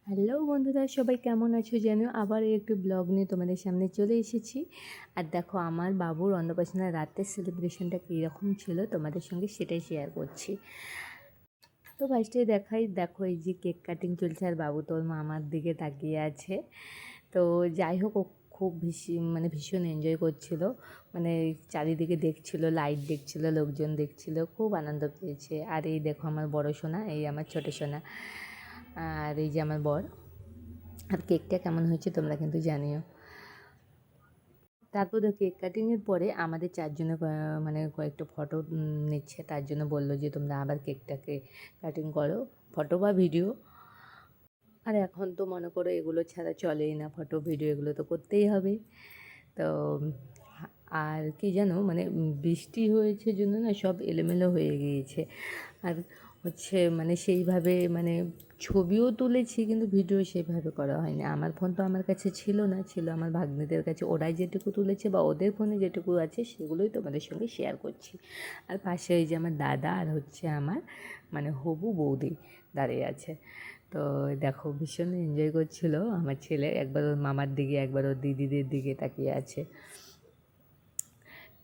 Hello বন্ধুরা, সবাই কেমন আছো যেন আবার একটু ব্লগ নিয়ে তোমাদের সামনে চলে এসেছি। আর দেখো আমার বাবুর অন্নপ্রাশনের রাতের সেলিব্রেশনটা কীরকম ছিল তোমাদের সঙ্গে সেটাই শেয়ার করছি। তো ফার্স্টে দেখো এই যে কেক কাটিং চলছে আর বাবু তোর মামার দিকে তাকিয়ে আছে। তো যাই হোক, ও খুব ভীষণ এনজয় করছিল, মানে চারিদিকে দেখছিল, লাইট দেখছিল, লোকজন দেখছিল, খুব আনন্দ পেয়েছে। আর এই দেখো আমার বড় সোনা, এই আমার ছোটো সোনা, আর এই যে আমার বর। আর কেকটা কেমন হয়েছে তোমরা কিন্তু জানিও। তারপর কেক কাটিংয়ের পরে আমাদের চারজনে মানে কয়েকটা ফটো নিচ্ছে, তার জন্য বললো যে তোমরা আবার কেকটাকে কাটিং করো, ফটো বা ভিডিও। আর এখন তো মনে করো এগুলো ছাড়া চলেই না, ফটো ভিডিও এগুলো তো করতেই হবে। তো আর কি জানো, মানে বৃষ্টি হয়েছে জন্য না সব এলোমেলো হয়ে গিয়েছে। আর মানে সেইভাবে ছবিও তুলেছি কিন্তু ভিডিও সেইভাবে করা হয়নি। আমার ফোন তো আমার কাছে ছিল না, ছিল আমার ভাগ্নিদের কাছে, ওরাই যেটুকু তুলেছে বা ওদের ফোনে যেটুকু আছে সেগুলোই তোমাদের সঙ্গে শেয়ার করছি। আর পাশে এই যে আমার দাদা আর আমার হবু বৌদি দাঁড়িয়ে আছে। তো দেখো ভীষণ এনজয় করছিল আমার ছেলে, একবার ওর মামার দিকে একবার ওর দিদিদের দিকে তাকিয়ে আছে।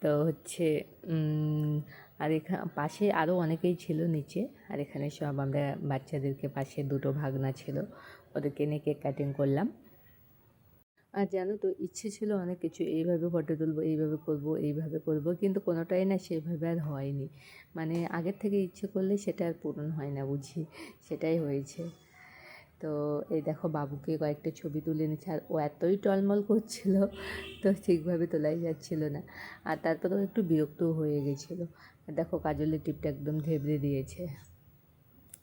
তো আর পাশে আরও অনেকেই ছিল নিচে। আর এখানে সব আমরা বাচ্চাদেরকে, পাশে দুটো ভাগনা ছিল, ওদেরকে নিয়ে কেক কাটিং করলাম। আর জানো তো ইচ্ছে ছিল অনেক কিছু, এইভাবে ফটো তুলবো, এইভাবে করব, এইভাবে করব, কিন্তু কোনোটাই না সেভাবে আর হয়নি। আগের থেকে ইচ্ছে করলে সেটা আর পূরণ হয় না বুঝি, সেটাই হয়েছে। তো এই দেখো বাবুকে কয়েকটা ছবি তুলে নিচ্ছে, আর ও এতই টলমল করছিল তো ঠিকভাবে তোলাই যাচ্ছিল না। আর তারপরেও একটু বিরক্তও হয়ে গেছিলো। আর দেখো কাজলের টিপটা একদম ধেবড়ে দিয়েছে।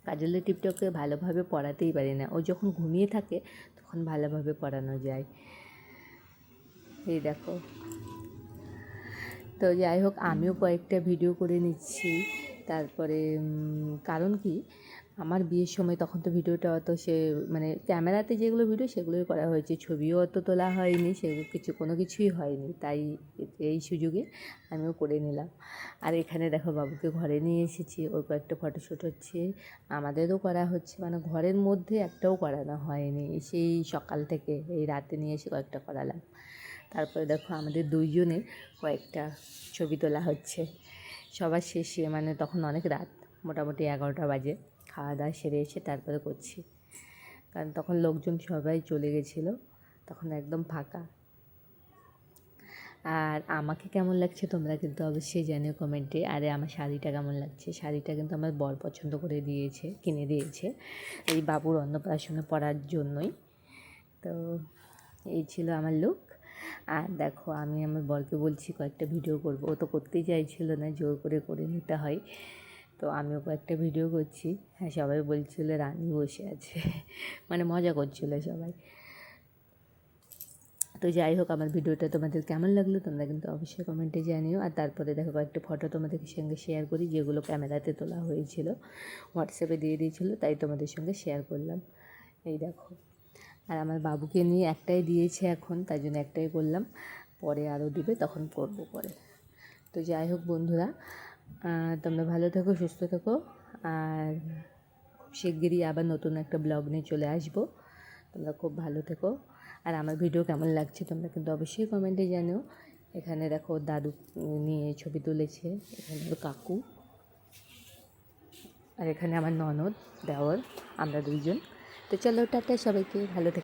কাজলের টিপটা ওকে ভালোভাবে পড়াতেই পারি না, ও যখন ঘুমিয়ে থাকে তখন ভালোভাবে পড়ানো যায়। এই দেখো। তো যাই হোক, আমিও কয়েকটা ভিডিও করে নিচ্ছি। তারপরে কারণ কি, আমার বিয়ের সময় তখন তো ভিডিওটা অত ক্যামেরাতে যেগুলো ভিডিও সেগুলোই করা হয়েছে, ছবিও অত তোলা হয়নি, সেগুলো কোনো কিছুই হয়নি। তাই এই সুযোগে আমিও করে নিলাম। আর এখানে দেখো বাবুকে ঘরে নিয়ে এসেছি, ওর কয়েকটা ফটোশ্যুট হচ্ছে, আমাদেরও করা হচ্ছে, ঘরের মধ্যে একটাও করানো হয়নি সেই সকাল থেকে, এই রাতে নিয়ে এসে কয়েকটা করালাম। তারপরে দেখো আমাদের দুইজনের কয়েকটা ছবি তোলা হচ্ছে। সবার শেষে তখন অনেক রাত, মোটামুটি 11টা বাজে, খাওয়া দাওয়া সেরে এসে তারপরে করছি, কারণ তখন লোকজন সবাই চলে গেছিলো, তখন একদম ফাঁকা। আর আমাকে কেমন লাগছে তোমরা কিন্তু অবশ্যই জানিও কমেন্টে। আরে আমার শাড়িটা কেমন লাগছে, শাড়িটা কিন্তু আমার বর পছন্দ করে দিয়েছে, কিনে দিয়েছে এই বাবুর অন্নপ্রাশনে পরার জন্যই। তো এই ছিল আমার লুক। আর দেখো আমি আমার বরকে বলছি কয়েকটা ভিডিও করব, ও তো করতেই চাইছিল না, জোর করে করে নিতে হয়। তো আমিও কয়েকটা ভিডিও করছি। হ্যাঁ, সবাই বলছিল রানী বসে আছে মজা করছিল সবাই। তো যাই হোক, আমার ভিডিওটা তোমাদের কেমন লাগলো তোমরা কিন্তু অবশ্যই কমেন্টে জানিও। আর তারপরে দেখো কয়েকটা ফটো তোমাদের সঙ্গে শেয়ার করি, যেগুলো ক্যামেরাতে তোলা হয়েছিল, হোয়াটসঅ্যাপে দিয়ে দিয়েছিলো, তাই তোমাদের সঙ্গে শেয়ার করলাম। এই দেখো। আর আমার বাবুকে নিয়ে একটাই দিয়েছে এখন, তাই জন্য একটাই করলাম, পরে আরও দিবে তখন করবো পরে। তো যাই হোক বন্ধুরা, তোমরা ভালো থেকো, সুস্থ থেকো। আর খুব শিগগিরই আবার নতুন একটা ব্লগ নিয়ে চলে আসবো। তোমরা খুব ভালো থেকো। আর আমার ভিডিও কেমন লাগছে তোমরা কিন্তু অবশ্যই কমেন্টে জানিও। এখানে দেখো দাদু নিয়ে ছবি তুলেছে, এখানে ওর কাকু, আর এখানে আমার ননদ, দেওর, আমরা দুইজন। তো চলো টাটা, সবাইকে ভালো থেকো।